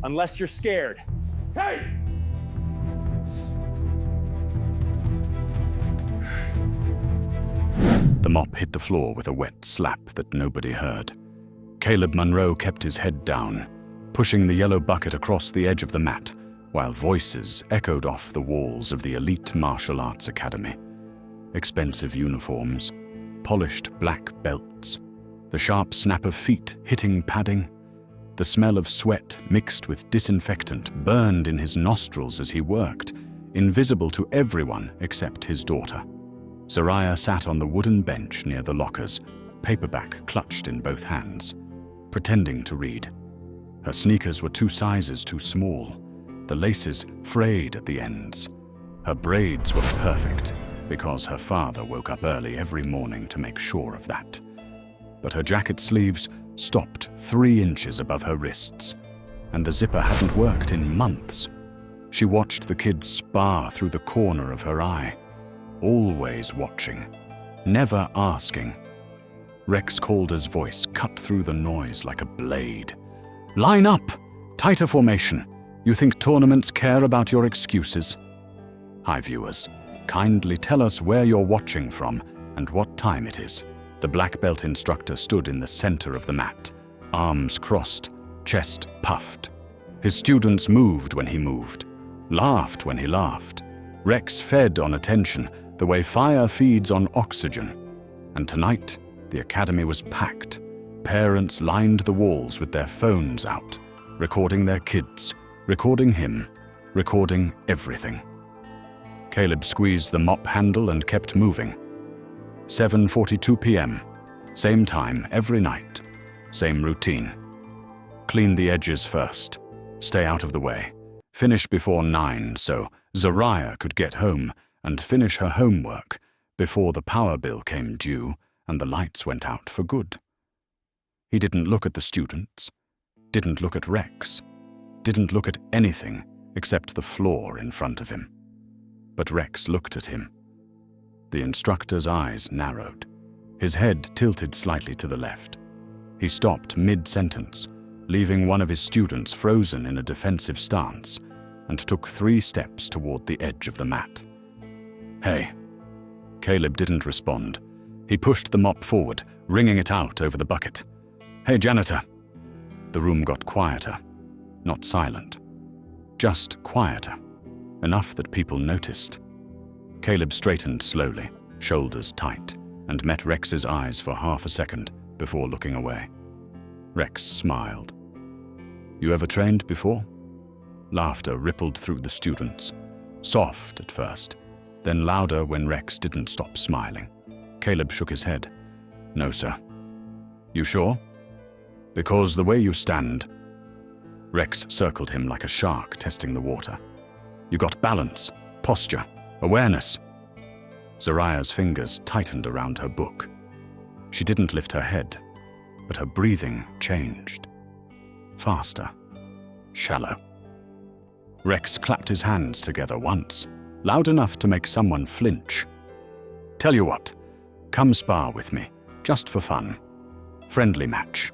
Unless you're scared. Hey! The mop hit the floor with a wet slap that nobody heard. Caleb Munro kept his head down, pushing the yellow bucket across the edge of the mat, while voices echoed off the walls of the elite martial arts academy. Expensive uniforms, polished black belts, the sharp snap of feet hitting padding. The smell of sweat mixed with disinfectant burned in his nostrils as he worked, invisible to everyone except his daughter. Zariah sat on the wooden bench near the lockers, paperback clutched in both hands, pretending to read. Her sneakers were 2 sizes too small, the laces frayed at the ends. Her braids were perfect, because her father woke up early every morning to make sure of that. But her jacket sleeves stopped 3 inches above her wrists, and the zipper hadn't worked in months. She watched the kids spar through the corner of her eye, always watching, never asking. Rex Calder's voice cut through the noise like a blade. "Line up! Tighter formation! You think tournaments care about your excuses?" Hi viewers, kindly tell us where you're watching from and what time it is. The black belt instructor stood in the center of the mat, arms crossed, chest puffed. His students moved when he moved, laughed when he laughed. Rex fed on attention, the way fire feeds on oxygen. And tonight, the academy was packed. Parents lined the walls with their phones out, recording their kids, recording him, recording everything. Caleb squeezed the mop handle and kept moving. 7:42 p.m., same time every night, same routine. Clean the edges first, stay out of the way, finish before 9 so Zariah could get home and finish her homework before the power bill came due and the lights went out for good. He didn't look at the students, didn't look at Rex, didn't look at anything except the floor in front of him. But Rex looked at him. The instructor's eyes narrowed. His head tilted slightly to the left. He stopped mid-sentence, leaving one of his students frozen in a defensive stance, and took 3 steps toward the edge of the mat. "Hey." Caleb didn't respond. He pushed the mop forward, wringing it out over the bucket. "Hey, janitor." The room got quieter, not silent, just quieter, enough that people noticed. Caleb straightened slowly, shoulders tight, and met Rex's eyes for half a second before looking away. Rex smiled. "You ever trained before?" Laughter rippled through the students, soft at first, then louder when Rex didn't stop smiling. Caleb shook his head. "No, sir." "You sure?" "Because the way you stand..." Rex circled him like a shark testing the water. "You got balance, posture, awareness." Zariah's fingers tightened around her book. She didn't lift her head, but her breathing changed. Faster, shallow. Rex clapped his hands together once, loud enough to make someone flinch. "Tell you what, come spar with me, just for fun. Friendly match."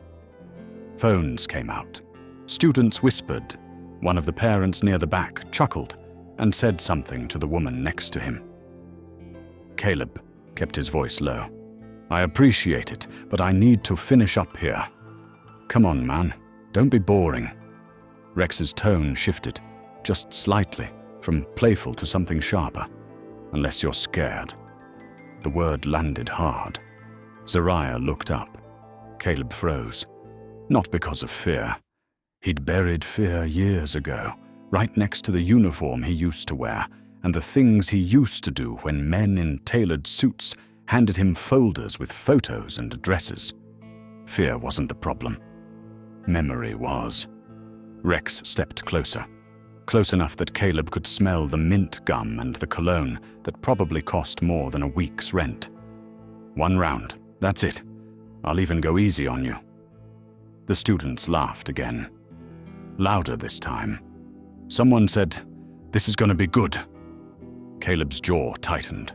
Phones came out. Students whispered. One of the parents near the back chuckled and said something to the woman next to him. Caleb kept his voice low. "I appreciate it, but I need to finish up here. Come on, man, don't be boring." Rex's tone shifted, just slightly, from playful to something sharper. "Unless you're scared." The word landed hard. Zariah looked up. Caleb froze. Not because of fear. He'd buried fear years ago, right next to the uniform he used to wear, and the things he used to do when men in tailored suits handed him folders with photos and addresses. Fear wasn't the problem. Memory was. Rex stepped closer, close enough that Caleb could smell the mint gum and the cologne that probably cost more than a week's rent. "1 round, that's it. I'll even go easy on you." The students laughed again. Louder this time. Someone said, "This is going to be good." Caleb's jaw tightened.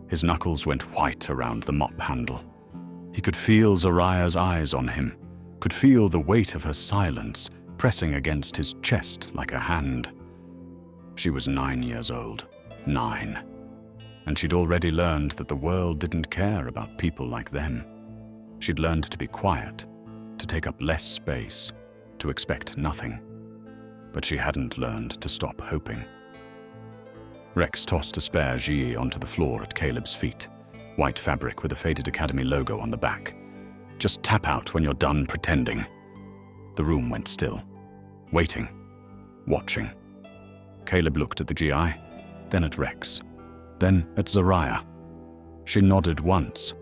His knuckles went white around the mop handle. He could feel Zariah's eyes on him, could feel the weight of her silence pressing against his chest like a hand. She was 9 years old. 9. And she'd already learned that the world didn't care about people like them. She'd learned to be quiet, to take up less space, to expect nothing. But she hadn't learned to stop hoping. Rex tossed a spare GE onto the floor at Caleb's feet, white fabric with a faded Academy logo on the back. Just tap out when you're done pretending. The room went still, waiting, watching. Caleb looked at the GI, then at Rex, then at Zariah. She nodded once,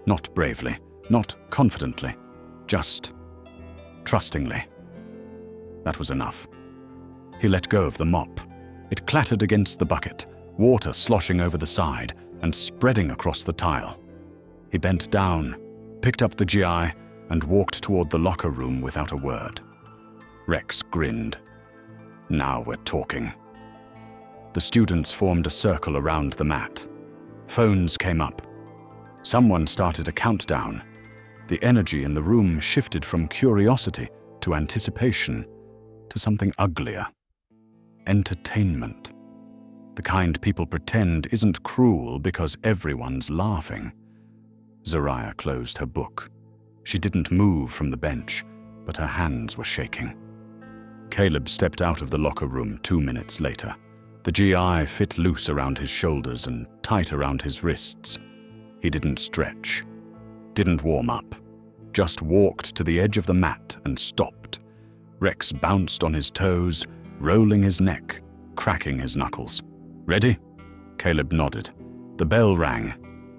not bravely, not confidently, just trustingly. That was enough. He let go of the mop. It clattered against the bucket, water sloshing over the side and spreading across the tile. He bent down, picked up the GI, and walked toward the locker room without a word. Rex grinned. Now we're talking. The students formed a circle around the mat. Phones came up. Someone started a countdown. The energy in the room shifted from curiosity to anticipation to something uglier. Entertainment. The kind people pretend isn't cruel because everyone's laughing. Zariah closed her book. She didn't move from the bench, but her hands were shaking. Caleb stepped out of the locker room 2 minutes later. The GI fit loose around his shoulders and tight around his wrists. He didn't stretch, didn't warm up, just walked to the edge of the mat and stopped. Rex bounced on his toes, rolling his neck, cracking his knuckles. Ready? Caleb nodded. The bell rang.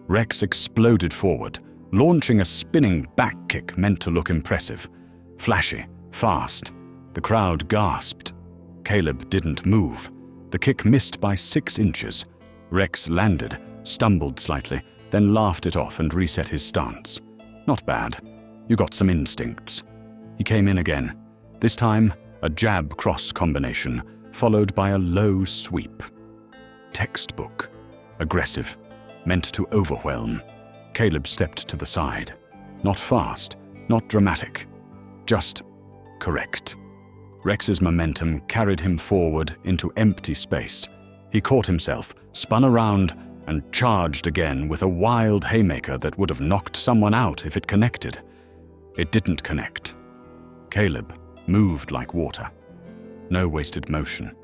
Rex exploded forward, launching a spinning back kick meant to look impressive. Flashy, fast. The crowd gasped. Caleb didn't move. The kick missed by 6 inches. Rex landed, stumbled slightly, then laughed it off and reset his stance. Not bad. You got some instincts. He came in again. This time, a jab cross combination, followed by a low sweep. Textbook. Aggressive. Meant to overwhelm. Caleb stepped to the side. Not fast, not dramatic. Just correct. Rex's momentum carried him forward into empty space. He caught himself, spun around, and charged again with a wild haymaker that would have knocked someone out if it connected. It didn't connect. Caleb moved like water. No wasted motion.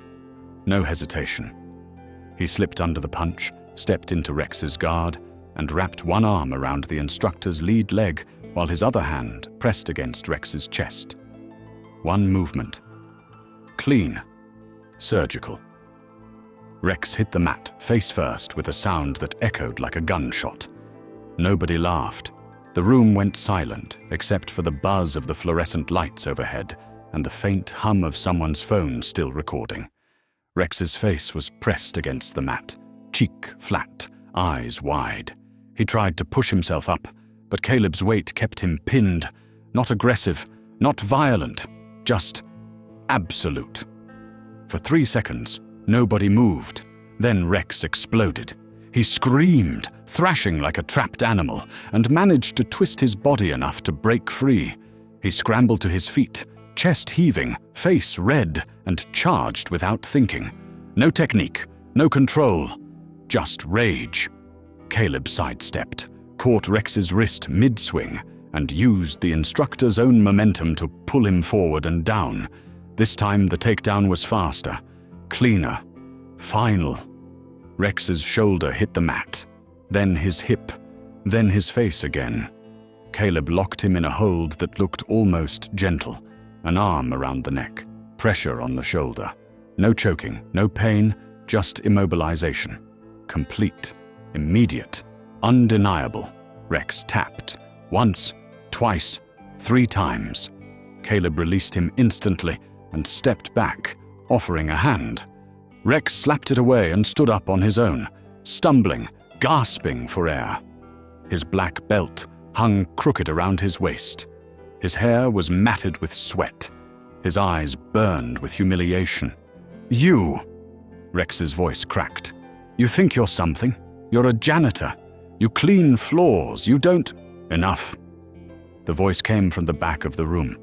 No hesitation. He slipped under the punch, stepped into Rex's guard, and wrapped one arm around the instructor's lead leg while his other hand pressed against Rex's chest. One movement. Clean. Surgical. Rex hit the mat face first with a sound that echoed like a gunshot. Nobody laughed. The room went silent except for the buzz of the fluorescent lights overhead and the faint hum of someone's phone still recording. Rex's face was pressed against the mat, cheek flat, eyes wide. He tried to push himself up, but Caleb's weight kept him pinned, not aggressive, not violent, just absolute. For 3 seconds, nobody moved. Then Rex exploded. He screamed, thrashing like a trapped animal, and managed to twist his body enough to break free. He scrambled to his feet, chest heaving, face red, and charged without thinking. No technique, no control, just rage. Caleb sidestepped, caught Rex's wrist mid-swing, and used the instructor's own momentum to pull him forward and down. This time the takedown was faster, cleaner, final. Rex's shoulder hit the mat, then his hip, then his face again. Caleb locked him in a hold that looked almost gentle, an arm around the neck, pressure on the shoulder. No choking, no pain, just immobilization. Complete, immediate, undeniable. Rex tapped. Once, twice, 3 times. Caleb released him instantly and stepped back, offering a hand. Rex slapped it away and stood up on his own, stumbling, gasping for air. His black belt hung crooked around his waist. His hair was matted with sweat. His eyes burned with humiliation. "You!" Rex's voice cracked. "You think you're something? You're a janitor. You clean floors. You don't—" "Enough." The voice came from the back of the room.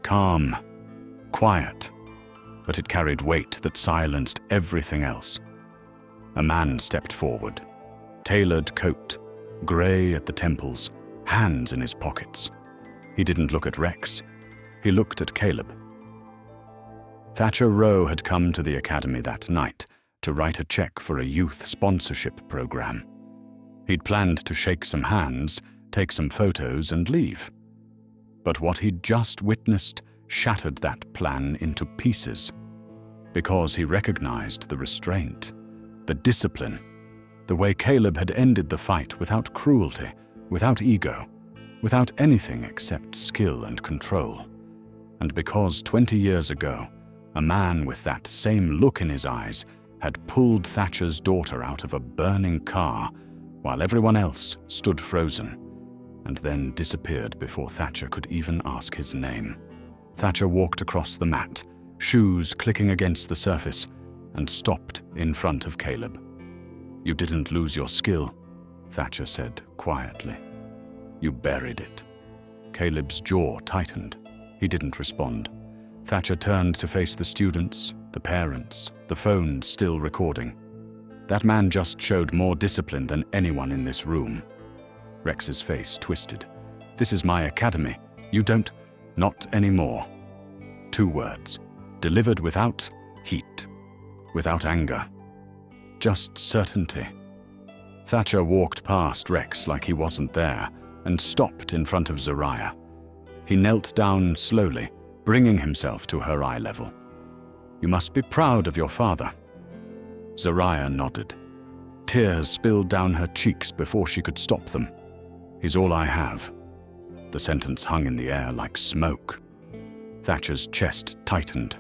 Calm. quiet, but it carried weight that silenced everything else. A man stepped forward, tailored coat, grey at the temples, hands in his pockets. He didn't look at Rex. He looked at Caleb. Thatcher Rowe had come to the academy that night to write a check for a youth sponsorship program. He'd planned to shake some hands, take some photos, and leave. But what he'd just witnessed shattered that plan into pieces, because he recognized the restraint, the discipline, the way Caleb had ended the fight without cruelty, without ego, without anything except skill and control. And because 20 years ago, a man with that same look in his eyes had pulled Thatcher's daughter out of a burning car while everyone else stood frozen, and then disappeared before Thatcher could even ask his name. Thatcher walked across the mat, shoes clicking against the surface, and stopped in front of Caleb. "You didn't lose your skill," Thatcher said quietly. "You buried it." Caleb's jaw tightened. He didn't respond. Thatcher turned to face the students, the parents, the phone still recording. That man just showed more discipline than anyone in this room. Rex's face twisted. "This is my academy. You don't—" "Not anymore." 2 words, delivered without heat, without anger. Just certainty. Thatcher walked past Rex like he wasn't there and stopped in front of Zariah. He knelt down slowly, bringing himself to her eye level. "You must be proud of your father." Zariah nodded. Tears spilled down her cheeks before she could stop them. "He's all I have." The sentence hung in the air like smoke. Thatcher's chest tightened.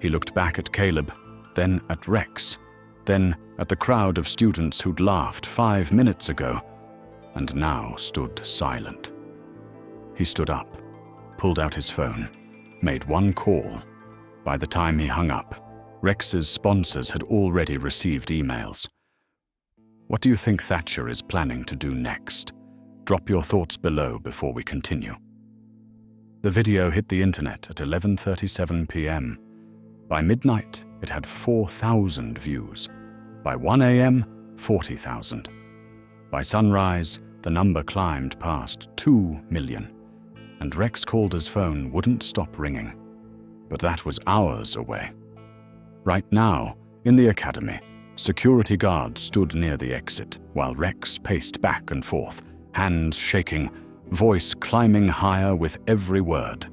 He looked back at Caleb, then at Rex, then at the crowd of students who'd laughed 5 minutes ago, and now stood silent. He stood up, pulled out his phone, made one call. By the time he hung up, Rex's sponsors had already received emails. What do you think Thatcher is planning to do next? Drop your thoughts below before we continue. The video hit the internet at 11:37 p.m. By midnight, it had 4,000 views. By 1 a.m., 40,000. By sunrise, the number climbed past 2 million, and Rex Calder's phone wouldn't stop ringing. But that was hours away. Right now, in the academy, security guards stood near the exit, while Rex paced back and forth, hands shaking, voice climbing higher with every word.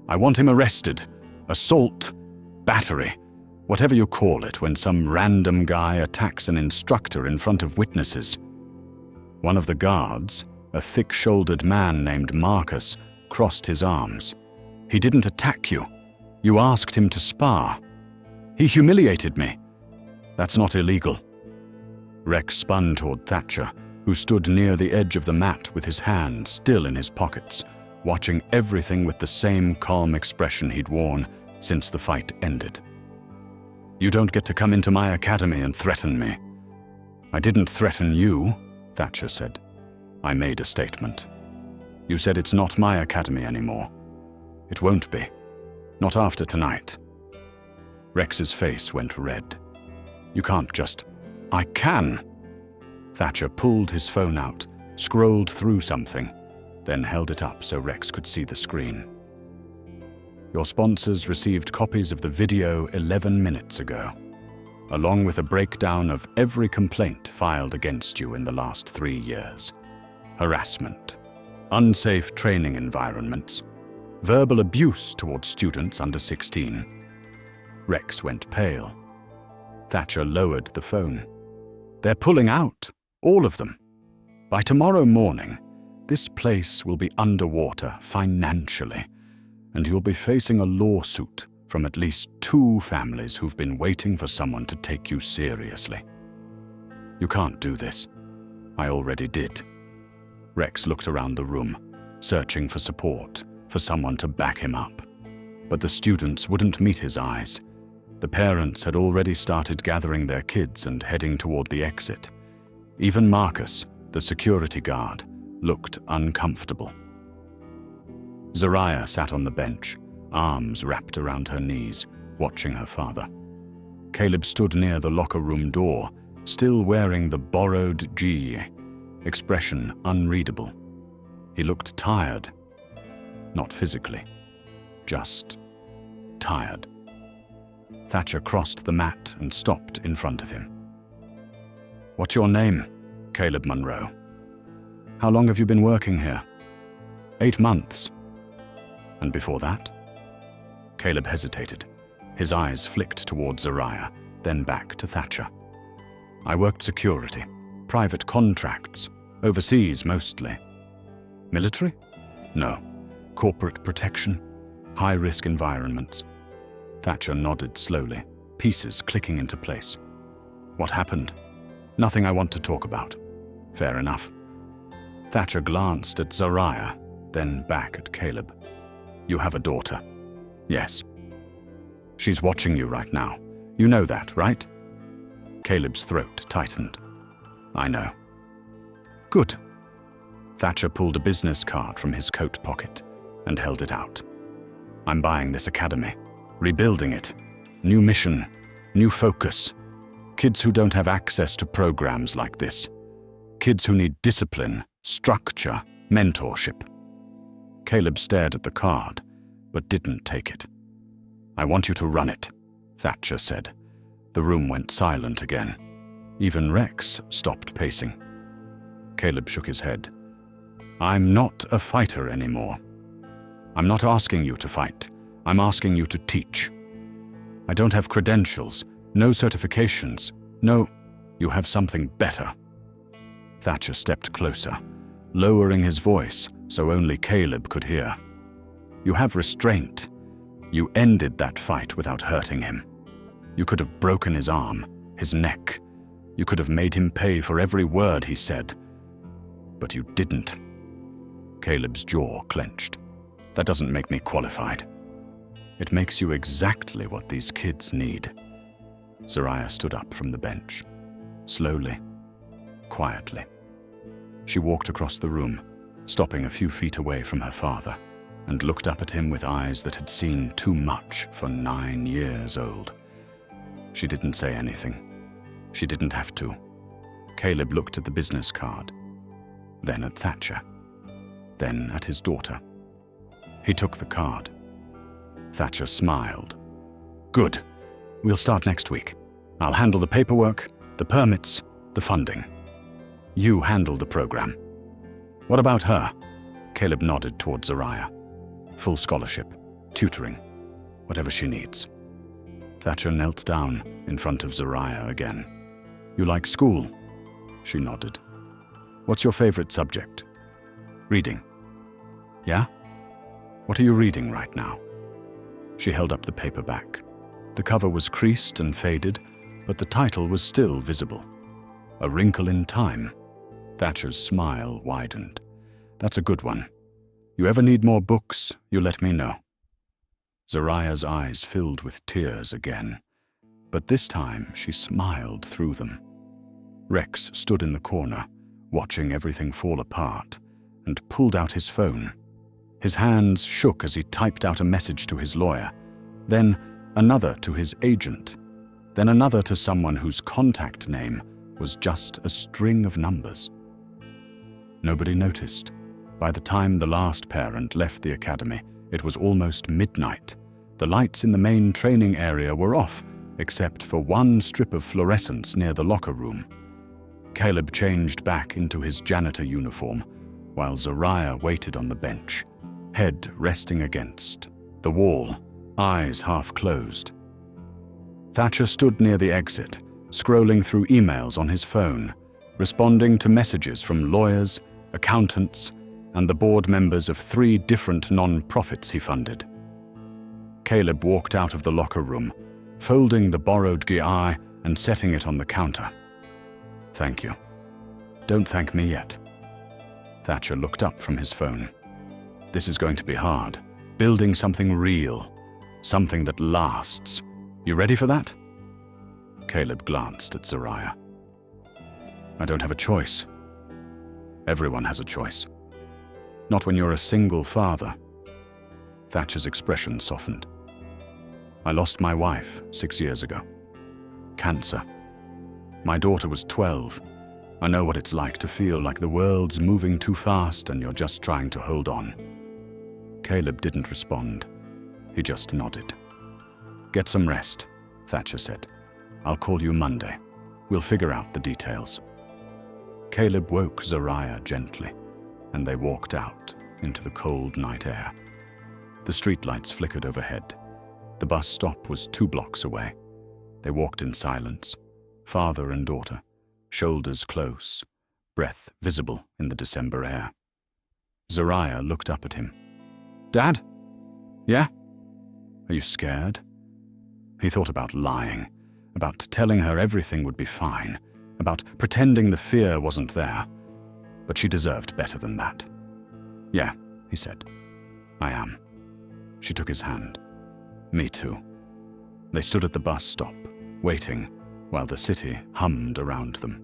"I want him arrested. Assault, battery, whatever you call it when some random guy attacks an instructor in front of witnesses." One of the guards, a thick-shouldered man named Marcus, crossed his arms. "He didn't attack you. You asked him to spar. He humiliated me. That's not illegal." Rex spun toward Thatcher, who stood near the edge of the mat with his hands still in his pockets, watching everything with the same calm expression he'd worn since the fight ended. "You don't get to come into my academy and threaten me." "I didn't threaten you," Thatcher said. "I made a statement. You said it's not my academy anymore. It won't be. Not after tonight." Rex's face went red. "You can't just—" "I can." Thatcher pulled his phone out, scrolled through something, then held it up so Rex could see the screen. "Your sponsors received copies of the video 11 minutes ago, along with a breakdown of every complaint filed against you in the last 3 years. Harassment, unsafe training environments, verbal abuse towards students under 16. Rex went pale. Thatcher lowered the phone. "They're pulling out, all of them. By tomorrow morning, this place will be underwater financially, and you'll be facing a lawsuit from at least 2 families who've been waiting for someone to take you seriously. You can't do this. I already did." Rex looked around the room, searching for support, for someone to back him up. But the students wouldn't meet his eyes. The parents had already started gathering their kids and heading toward the exit. Even Marcus, the security guard, looked uncomfortable. Zariah sat on the bench, arms wrapped around her knees, watching her father. Caleb stood near the locker room door, still wearing the borrowed G, expression unreadable. He looked tired. Not physically, just tired. Thatcher crossed the mat and stopped in front of him. "What's your name?" "Caleb Monroe." "How long have you been working here?" 8 months. "And before that?" Caleb hesitated. His eyes flicked towards Zariah, then back to Thatcher. "I worked security, private contracts, overseas mostly." "Military?" "No. Corporate protection, high-risk environments." Thatcher nodded slowly, pieces clicking into place. "What happened?" "Nothing I want to talk about." "Fair enough." Thatcher glanced at Zariah, then back at Caleb. "You have a daughter." "Yes." "She's watching you right now. You know that, right?" Caleb's throat tightened. "I know." "Good." Thatcher pulled a business card from his coat pocket and held it out. "I'm buying this academy, rebuilding it. New mission, new focus. Kids who don't have access to programs like this. Kids who need discipline, structure, mentorship." Caleb stared at the card, but didn't take it. "I want you to run it," Thatcher said. The room went silent again. Even Rex stopped pacing. Caleb shook his head. "I'm not a fighter anymore. I'm not asking you to fight. I'm asking you to teach. I don't have credentials, no certifications. No, you have something better." Thatcher stepped closer, lowering his voice so only Caleb could hear. "You have restraint. You ended that fight without hurting him. You could have broken his arm, his neck. You could have made him pay for every word he said. But you didn't." Caleb's jaw clenched. "That doesn't make me qualified. It makes you exactly what these kids need." Zariah stood up from the bench, slowly, quietly. She walked across the room, stopping a few feet away from her father, and looked up at him with eyes that had seen too much for 9 years old. She didn't say anything. She didn't have to. Caleb looked at the business card, then at Thatcher, then at his daughter. He took the card. Thatcher smiled. "Good. We'll start next week. I'll handle the paperwork, the permits, the funding. You handle the program." "What about her?" Caleb nodded towards Zariah. "Full scholarship, tutoring, whatever she needs." Thatcher knelt down in front of Zariah again. "You like school?" She nodded. "What's your favorite subject?" "Reading." "Yeah? What are you reading right now?" She held up the paperback. The cover was creased and faded, but the title was still visible. "A Wrinkle in Time." Thatcher's smile widened. "That's a good one. You ever need more books, you let me know." Zariah's eyes filled with tears again, but this time she smiled through them. Rex stood in the corner, watching everything fall apart, and pulled out his phone. His hands shook as he typed out a message to his lawyer, then another to his agent, then another to someone whose contact name was just a string of numbers. Nobody noticed. By the time the last parent left the academy, it was almost midnight. The lights in the main training area were off, except for one strip of fluorescence near the locker room. Caleb changed back into his janitor uniform, while Zariah waited on the bench, head resting against the wall, eyes half closed. Thatcher stood near the exit, scrolling through emails on his phone, responding to messages from lawyers, accountants, and the board members of 3 different non-profits he funded. Caleb walked out of the locker room, folding the borrowed GI and setting it on the counter. "Thank you. Don't thank me yet." Thatcher looked up from his phone. "This is going to be hard. Building something real, something that lasts. You ready for that?" Caleb glanced at Zariah. "I don't have a choice." "Everyone has a choice. Not when you're a single father." Thatcher's expression softened. I lost my wife 6 years ago. Cancer. My daughter was 12. I know what it's like to feel like the world's moving too fast and you're just trying to hold on. Caleb didn't respond. He just nodded. Get some rest, Thatcher said. I'll call you Monday. We'll figure out the details. Caleb woke Zariah gently, and they walked out into the cold night air. The streetlights flickered overhead. The bus stop was 2 blocks away. They walked in silence, father and daughter, shoulders close, breath visible in the December air. Zariah looked up at him. Dad? Yeah? Are you scared? He thought about lying, about telling her everything would be fine, about pretending the fear wasn't there. But she deserved better than that. Yeah, he said. I am. She took his hand. Me too. They stood at the bus stop, waiting, while the city hummed around them.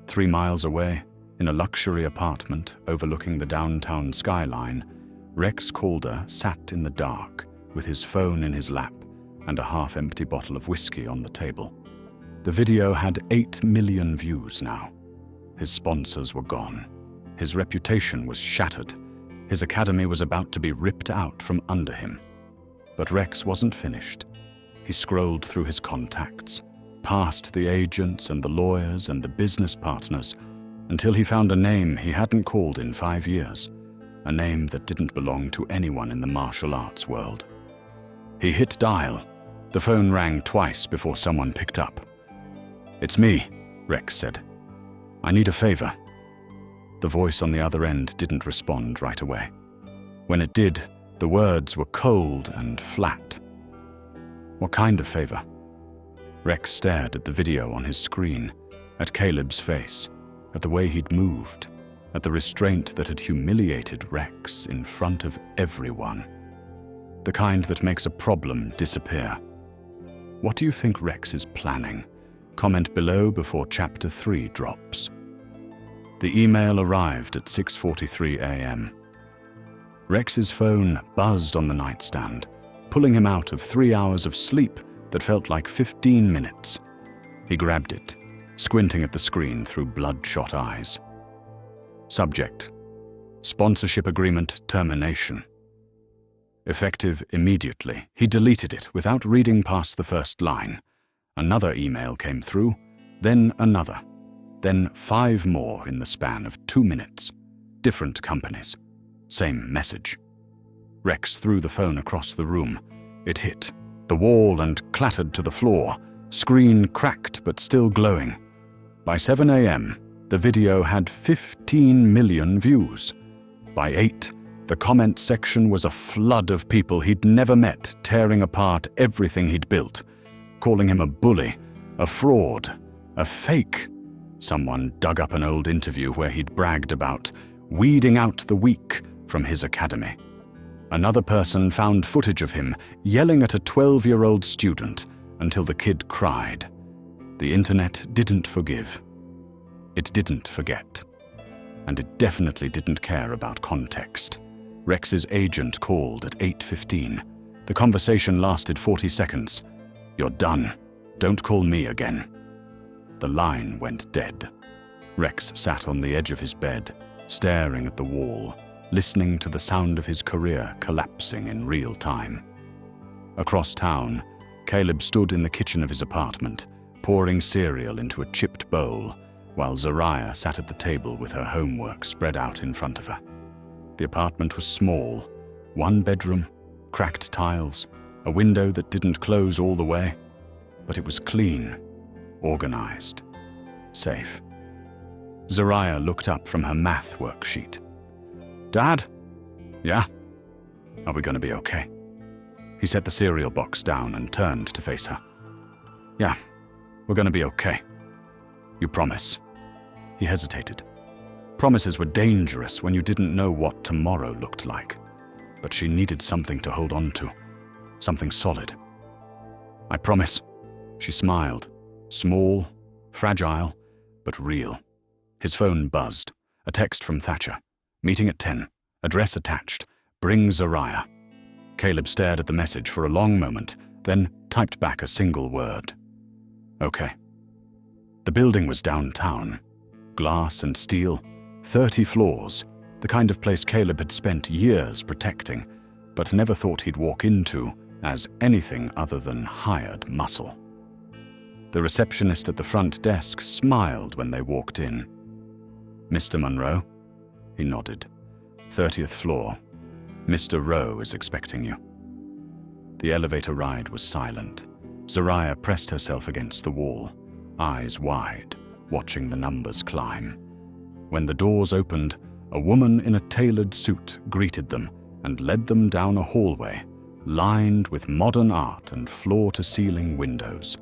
3 miles away, in a luxury apartment overlooking the downtown skyline, Rex Calder sat in the dark with his phone in his lap and a half-empty bottle of whiskey on the table. The video had 8 million views now. His sponsors were gone. His reputation was shattered. His academy was about to be ripped out from under him. But Rex wasn't finished. He scrolled through his contacts, past the agents and the lawyers and the business partners, until he found a name he hadn't called in 5 years, a name that didn't belong to anyone in the martial arts world. He hit dial. The phone rang twice before someone picked up. It's me, Rex said. I need a favor. The voice on the other end didn't respond right away. When it did, the words were cold and flat. What kind of favor? Rex stared at the video on his screen, at Caleb's face, at the way he'd moved, at the restraint that had humiliated Rex in front of everyone. The kind that makes a problem disappear. What do you think Rex is planning? Comment below before Chapter 3 drops. The email arrived at 6:43 a.m. Rex's phone buzzed on the nightstand, pulling him out of 3 hours of sleep that felt like 15 minutes. He grabbed it, squinting at the screen through bloodshot eyes. Subject: Sponsorship Agreement Termination. Effective immediately, he deleted it without reading past the first line. Another email came through, then another, then 5 more in the span of 2 minutes. Different companies. Same message. Rex threw the phone across the room. It hit the wall and clattered to the floor, screen cracked but still glowing. By 7 a.m., the video had 15 million views. By 8, the comment section was a flood of people he'd never met, tearing apart everything he'd built, calling him a bully, a fraud, a fake. Someone dug up an old interview where he'd bragged about weeding out the weak from his academy. Another person found footage of him yelling at a 12-year-old student until the kid cried. The internet didn't forgive. It didn't forget. And it definitely didn't care about context. Rex's agent called at 8:15. The conversation lasted 40 seconds. You're done. Don't call me again. The line went dead. Rex sat on the edge of his bed, staring at the wall, listening to the sound of his career collapsing in real time. Across town, Caleb stood in the kitchen of his apartment, pouring cereal into a chipped bowl, while Zariah sat at the table with her homework spread out in front of her. The apartment was small, 1 bedroom, cracked tiles, a window that didn't close all the way, but it was clean, organized, safe. Zariah looked up from her math worksheet. Dad? Yeah? Are we going to be okay? He set the cereal box down and turned to face her. Yeah, we're going to be okay. You promise? He hesitated. Promises were dangerous when you didn't know what tomorrow looked like. But she needed something to hold on to, something solid. I promise. She smiled. Small, fragile, but real. His phone buzzed. A text from Thatcher. Meeting at 10. Address attached. Bring Zariah. Caleb stared at the message for a long moment, then typed back a single word. Okay. The building was downtown. Glass and steel, 30 floors, the kind of place Caleb had spent years protecting, but never thought he'd walk into as anything other than hired muscle. The receptionist at the front desk smiled when they walked in. "Mr. Monroe?" He nodded. "30th floor. Mr. Rowe is expecting you." The elevator ride was silent. Zariah pressed herself against the wall, eyes wide, watching the numbers climb. When the doors opened, a woman in a tailored suit greeted them and led them down a hallway, lined with modern art and floor-to-ceiling windows.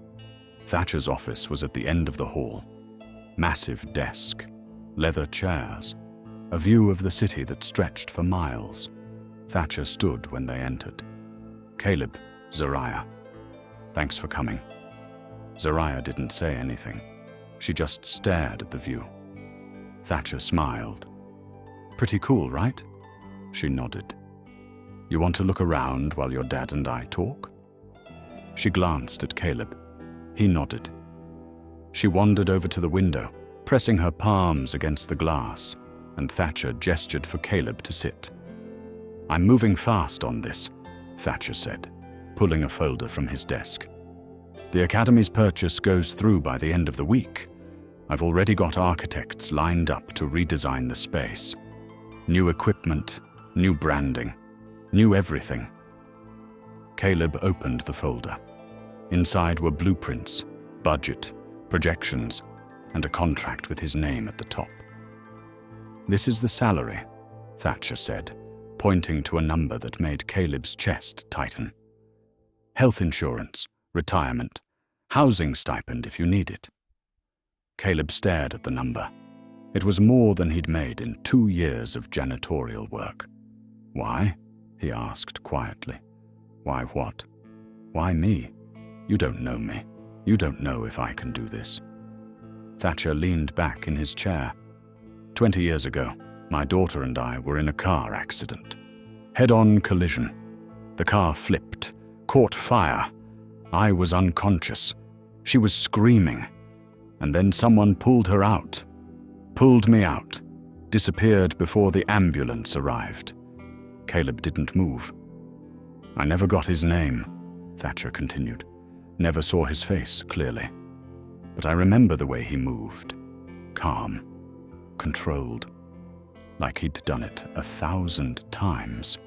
Thatcher's office was at the end of the hall. Massive desk, leather chairs, a view of the city that stretched for miles. Thatcher stood when they entered. "Caleb, Zariah. Thanks for coming." Zariah didn't say anything. She just stared at the view. Thatcher smiled. "Pretty cool, right?" She nodded. "You want to look around while your dad and I talk?" She glanced at Caleb. He nodded. She wandered over to the window, pressing her palms against the glass, and Thatcher gestured for Caleb to sit. "I'm moving fast on this," Thatcher said, pulling a folder from his desk. "The Academy's purchase goes through by the end of the week. I've already got architects lined up to redesign the space. New equipment, new branding, new everything." Caleb opened the folder. Inside were blueprints, budget, projections, and a contract with his name at the top. "This is the salary," Thatcher said, pointing to a number that made Caleb's chest tighten. "Health insurance, retirement, housing stipend if you need it." Caleb stared at the number. It was more than he'd made in 2 years of janitorial work. "Why?" he asked quietly. "Why what? Why me? You don't know me. You don't know if I can do this." Thatcher leaned back in his chair. 20 years ago, my daughter and I were in a car accident. Head-on collision. The car flipped, caught fire. I was unconscious. She was screaming. And then someone pulled her out. Pulled me out. Disappeared before the ambulance arrived. Caleb didn't move. "I never got his name," Thatcher continued. "Never saw his face clearly. But I remember the way he moved. Calm. Controlled. Like he'd done it 1,000 times.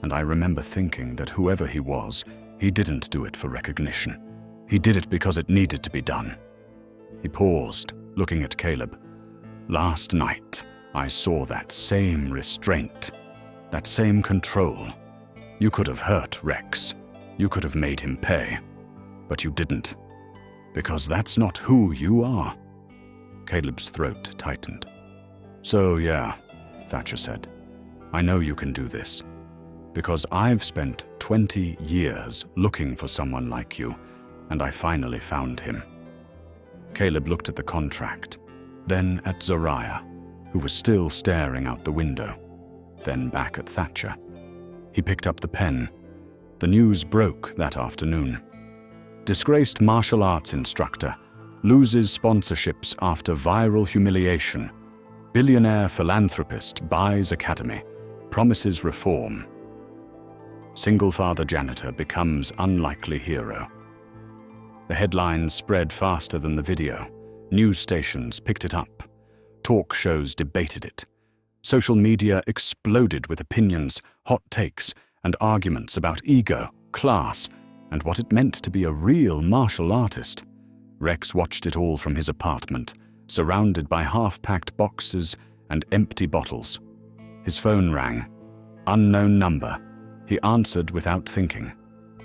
And I remember thinking that whoever he was, he didn't do it for recognition. He did it because it needed to be done." He paused, looking at Caleb. "Last night, I saw that same restraint, that same control. You could have hurt Rex. You could have made him pay. But you didn't. Because that's not who you are." Caleb's throat tightened. "So yeah," Thatcher said. "I know you can do this. Because I've spent 20 years looking for someone like you, and I finally found him." Caleb looked at the contract, then at Zariah, who was still staring out the window, then back at Thatcher. He picked up the pen. The news broke that afternoon. Disgraced martial arts instructor loses sponsorships after viral humiliation. Billionaire philanthropist buys academy, promises reform. Single father janitor becomes unlikely hero. The headlines spread faster than the video. News stations picked it up. Talk shows debated it. Social media exploded with opinions, hot takes, and arguments about ego, class, and what it meant to be a real martial artist. Rex watched it all from his apartment, surrounded by half-packed boxes and empty bottles. His phone rang. Unknown number. He answered without thinking.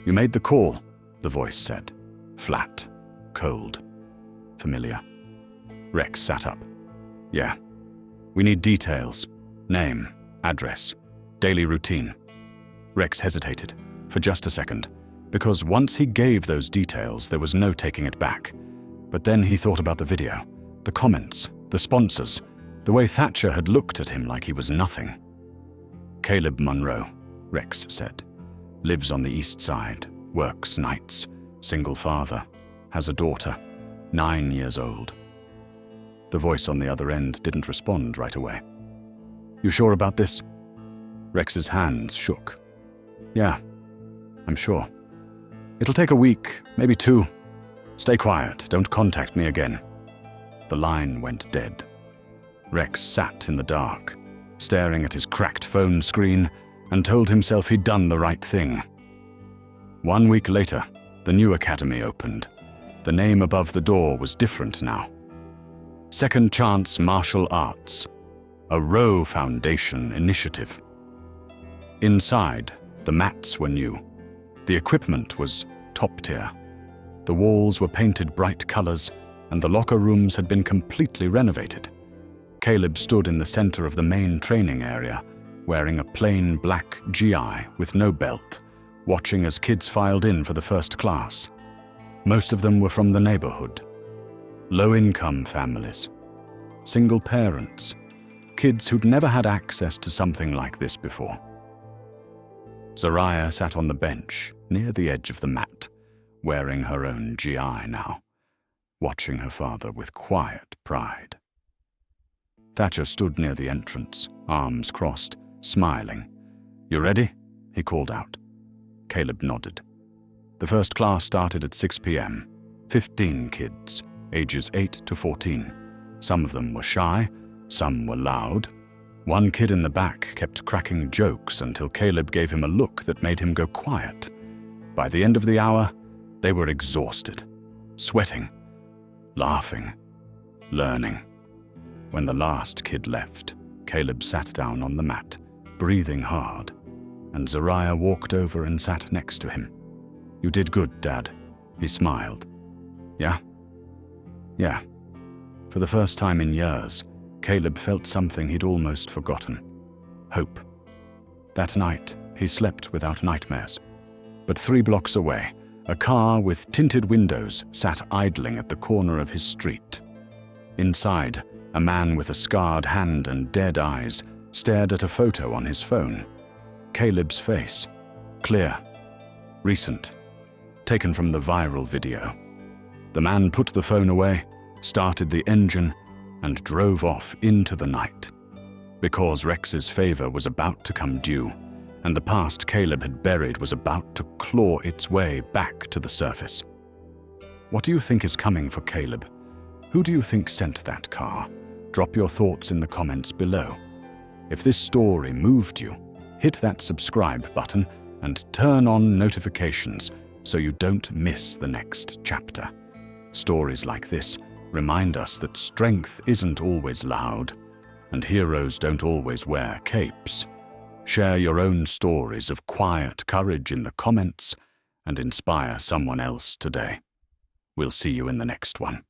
"You made the call," the voice said. Flat, cold, familiar. Rex sat up. "Yeah. We need details. Name, address, daily routine." Rex hesitated, for just a second, because once he gave those details, there was no taking it back. But then he thought about the video, the comments, the sponsors, the way Thatcher had looked at him like he was nothing. "Caleb Monroe," Rex said. Lives on the east side, works nights, single father, has a daughter, 9 years old. The voice on the other end didn't respond right away. You sure about this? Rex's hands shook. Yeah, I'm sure. It'll take a week, maybe 2. Stay quiet, don't contact me again. The line went dead. Rex sat in the dark, staring at his cracked phone screen, and told himself he'd done the right thing. 1 week later, the new academy opened. The name above the door was different now. Second Chance Martial Arts, a Rowe Foundation initiative. Inside, the mats were new. The equipment was top tier. The walls were painted bright colors, and the locker rooms had been completely renovated. Caleb stood in the center of the main training area, wearing a plain black GI with no belt, watching as kids filed in for the first class. Most of them were from the neighborhood. Low-income families, single parents, kids who'd never had access to something like this before. Zariah sat on the bench near the edge of the mat, wearing her own GI now, watching her father with quiet pride. Thatcher stood near the entrance, arms crossed, smiling. You ready? He called out. Caleb nodded. The first class started at 6 p.m. 15 kids, ages 8 to 14. Some of them were shy, some were loud. One kid in the back kept cracking jokes until Caleb gave him a look that made him go quiet. By the end of the hour, they were exhausted, sweating, laughing, learning. When the last kid left, Caleb sat down on the mat, breathing hard, and Zariah walked over and sat next to him. You did good, Dad. He smiled. Yeah? Yeah. For the first time in years, Caleb felt something he'd almost forgotten. Hope. That night, he slept without nightmares. But 3 blocks away, a car with tinted windows sat idling at the corner of his street. Inside, a man with a scarred hand and dead eyes stared at a photo on his phone. Caleb's face. Clear. Recent. Taken from the viral video. The man put the phone away, started the engine, and drove off into the night. Because Rex's favor was about to come due, and the past Caleb had buried was about to claw its way back to the surface. What do you think is coming for Caleb? Who do you think sent that car? Drop your thoughts in the comments below. If this story moved you, hit that subscribe button and turn on notifications so you don't miss the next chapter. Stories like this remind us that strength isn't always loud, and heroes don't always wear capes. Share your own stories of quiet courage in the comments and inspire someone else today. We'll see you in the next one.